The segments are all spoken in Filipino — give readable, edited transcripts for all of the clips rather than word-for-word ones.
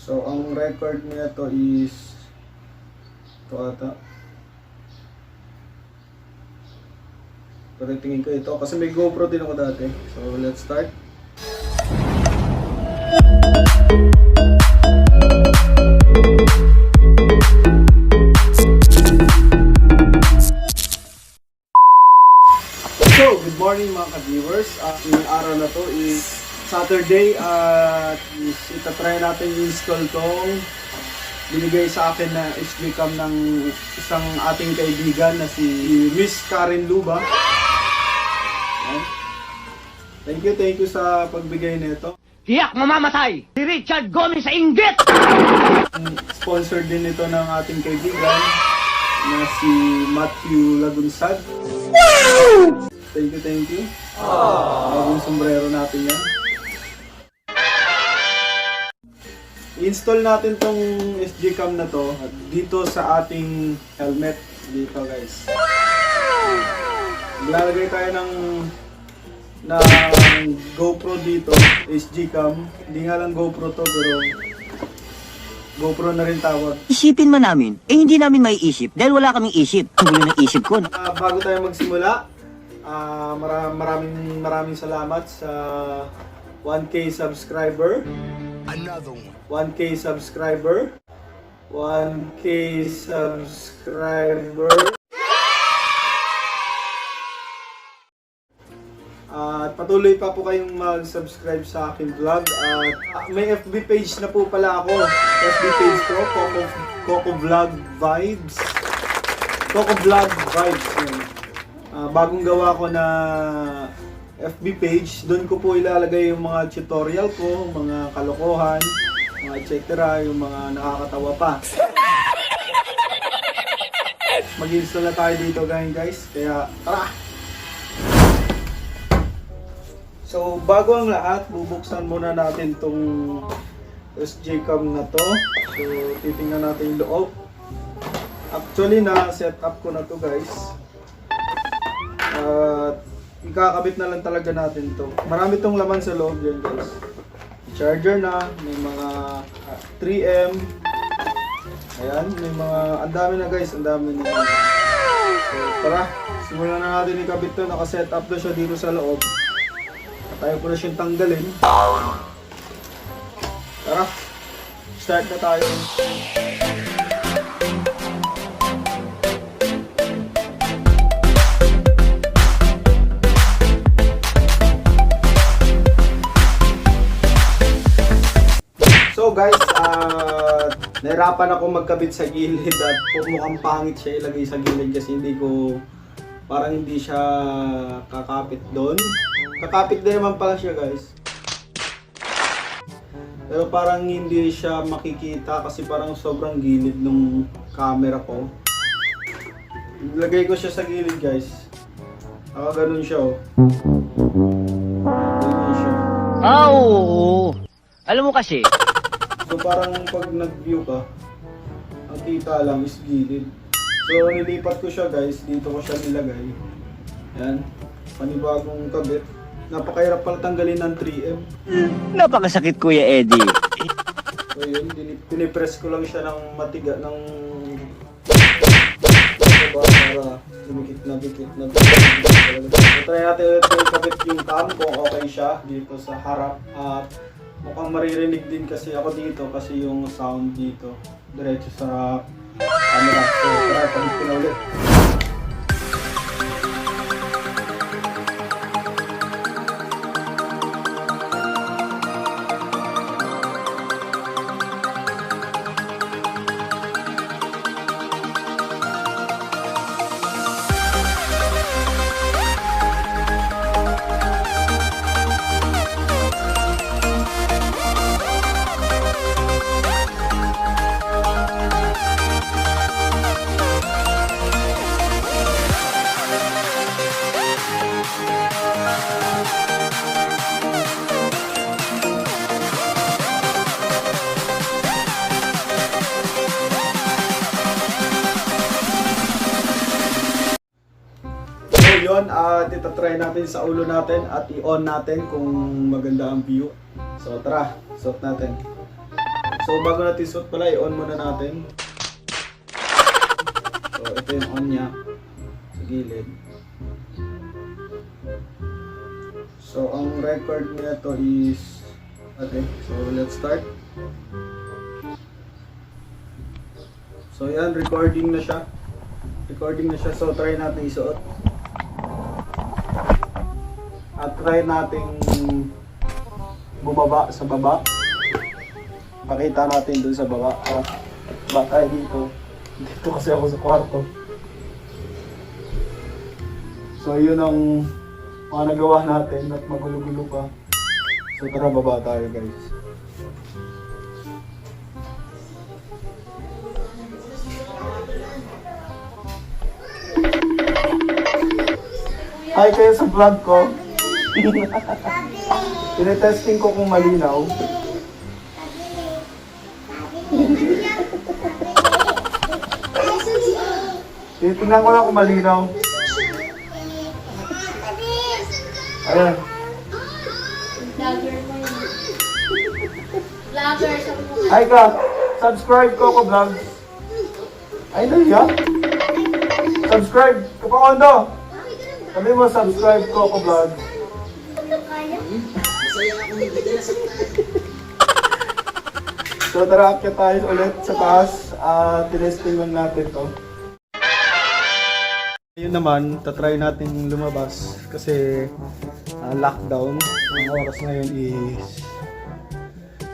So, ang record niya to is ito ata. Pero tingin ko ito kasi may GoPro din ako dati. So, let's start. So, good morning mga ka-viewers. Ngayong araw na to is Saturday at itatry natin i-install tong binigay sa akin na Sjcam ng isang ating kaibigan na si Miss Karen Luba. Thank you sa pagbigay nito. Hiyak mamamatay! Si Richard Gomez sa inggit! Sponsor din ito ng ating kaibigan na si Matthew Lagunsad. Wow! Thank you. Bagong sombrero natin yan. I-install natin tong Sjcam na to dito sa ating helmet dito, guys. Maglalagay tayo ng GoPro dito, Sjcam. Hindi nga lang GoPro to, pero GoPro na rin tawag. Isipin man namin, hindi namin may isip dahil wala kaming isip. Ang gulo ng isip ko. Bago tayo magsimula, maraming salamat sa 1K subscriber. Another one. 1K subscriber. 1K subscriber. At patuloy pa po kayong mag-subscribe sa aking vlog. At may FB page na po pala ako. FB page ko, Cocovlog Vibes. Cocovlog Vibes. Bagong gawa ko na FB page. Doon ko po ilalagay yung mga tutorial ko, mga kalokohan, mga etc. Yung mga nakakatawa pa. Mag-install na tayo dito guys. Kaya tara! So, bago ang lahat, bubuksan muna natin tong Sjcam na to. So, titingnan natin yung loob. Actually, na-set up ko na to guys. At ikakabit na lang talaga natin to. Marami tong laman sa loob yan guys. Charger na, may mga 3M. Ayan, may mga, ang dami na guys, ang dami na. So, tara, simulan na natin ikabit to. Naka-set up na siya dito sa loob. Tayo po na siyang tanggalin. Tara, start na tayo. So guys, nahirapan ako magkabit sa gilid at mukhang pangit siya ilagay sa gilid kasi parang hindi siya kakapit doon. Kakapit din naman pala siya guys. Pero parang hindi siya makikita kasi parang sobrang gilid ng camera ko. Ilagay ko siya sa gilid guys. Ganun siya oh. Ganun siya. Oo! Alam mo kasi, So parang pag nag-view ka, ang kita lang is gilid. So nilipat ko siya guys, dito ko siya nilagay. Yan, panibagong kabit. Napakahirap pala tanggalin ng 3M. Napakasakit Kuya Eddie. So yun, pinipress ko lang siya ng matiga, ng para dumikit na. So try natin ulit yung kabit yung cam kung okay siya dito sa harap. At mukhang maririnig din kasi ako dito kasi yung sound dito diretso sa camera. So tara, kabit ko na ulit. yun, itatry natin sa ulo natin at i-on natin kung maganda ang view. So tara, suot natin. So So bago natin suot pala, i-on muna natin. So ito yung on niya sa gilid. So ang record niya to is okay, so let's start. So yan, recording na siya. So try natin isuot. At try nating bumaba sa baba. Pakita natin dun sa baba. Ba tayo dito. Dito kasi ako sa kwarto. So yun ang mga nagawa natin at magulo-gulo pa. So tara, baba tayo guys. Hi kayo sa vlog ko. Tinetesting ko kung malinaw. Titingnan ko lang kung malinaw. Ayan. Vlogger sa mukha. Hi ka! Subscribe Cocovlogs. Ay, naliya? Subscribe! Kapakondo! Sabi mo, subscribe Cocovlogs. So tara, akyat tayo ulit sa taas. Tinesting lang natin to. Ngayon naman, tatry natin lumabas kasi lockdown. Ang oras ngayon is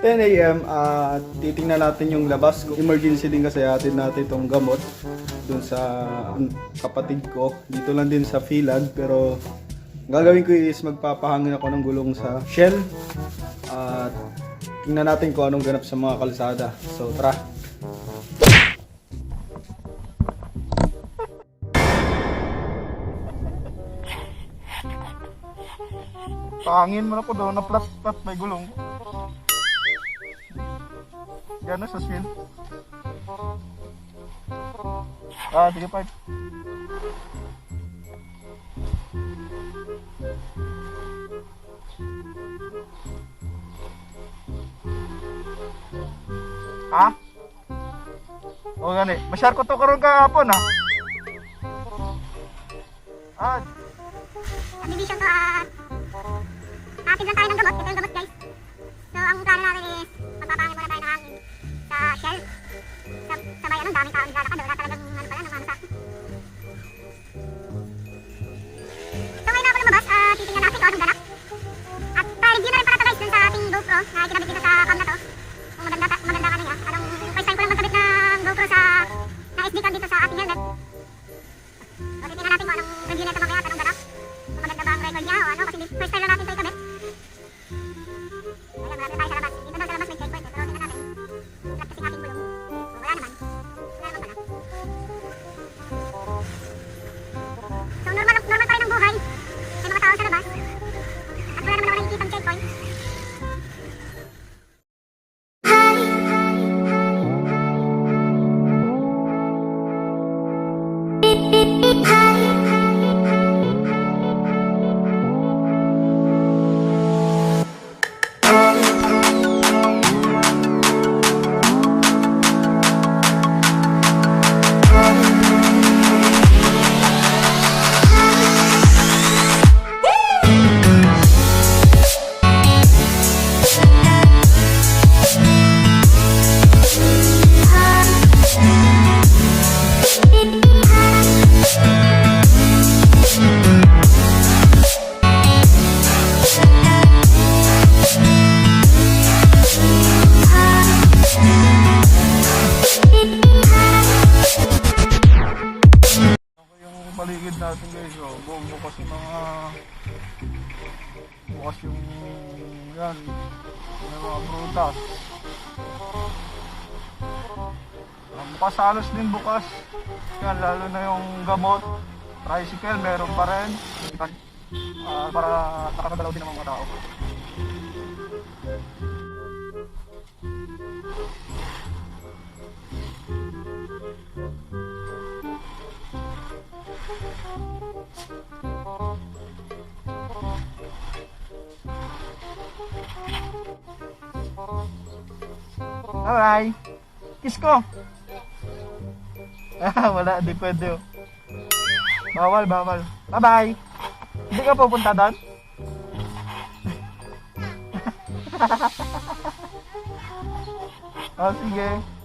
10 AM at titingnan natin yung labas. Emergency din kasi atin natin itong gamot dun sa kapatid ko. Dito lang din sa Philag, pero gagawin ko is magpapahangin ako ng gulong sa Shell at tingnan natin kung anong ganap sa mga kalsada. So tara! Pahangin mo na po doon, na-plat-plat may gulong. Yan sa Shell. Sige pa. Ha? O gani, masyar ko to karon kahapon ha. Subdivision to, hatid lang tayo ng gamot. Ito yung gamot guys. So ang plano namin is magpapahangin muna tayo ng hangin sa Shell. Sa bayan nun, daming tao naglalakad. Wala talagang namamasak. So ngayon na ako lumabas, titingnan natin kung anong ganap. At review na rin pala ito guys dun sa ating GoPro na ikinabit dito sa cam na to. Kung maganda ka niya. First time ko lang magkabit ng GoPro na SD cam dito sa ating helmet. So titingnan natin kung anong review na ito mamaya at anong ganap. Kung maganda ba ang record niya o ano, kasi first time lang natin ito ikabit. Ayan, marami tayo sa labas. Dito daw sa labas may checkpoint. Pero tingnan natin. Flat kasing ating gulong. Wala naman. Wala naman pala. So normal tayo ng buhay. May mga tao sa labas. At wala naman ako nakikitang checkpoint. Paligid natin guys, bukas yung yan, may mga prutas. Bukas halos din bukas. Yan, lalo na yung gamot, tricycle, meron pa rin. Para nakakagalaw din ng mga tao. Bye-bye. Kiss ko. Wala, di pwede. Oh. Bawal. Bye-bye. Hindi ka pupunta doon? Oh, sige.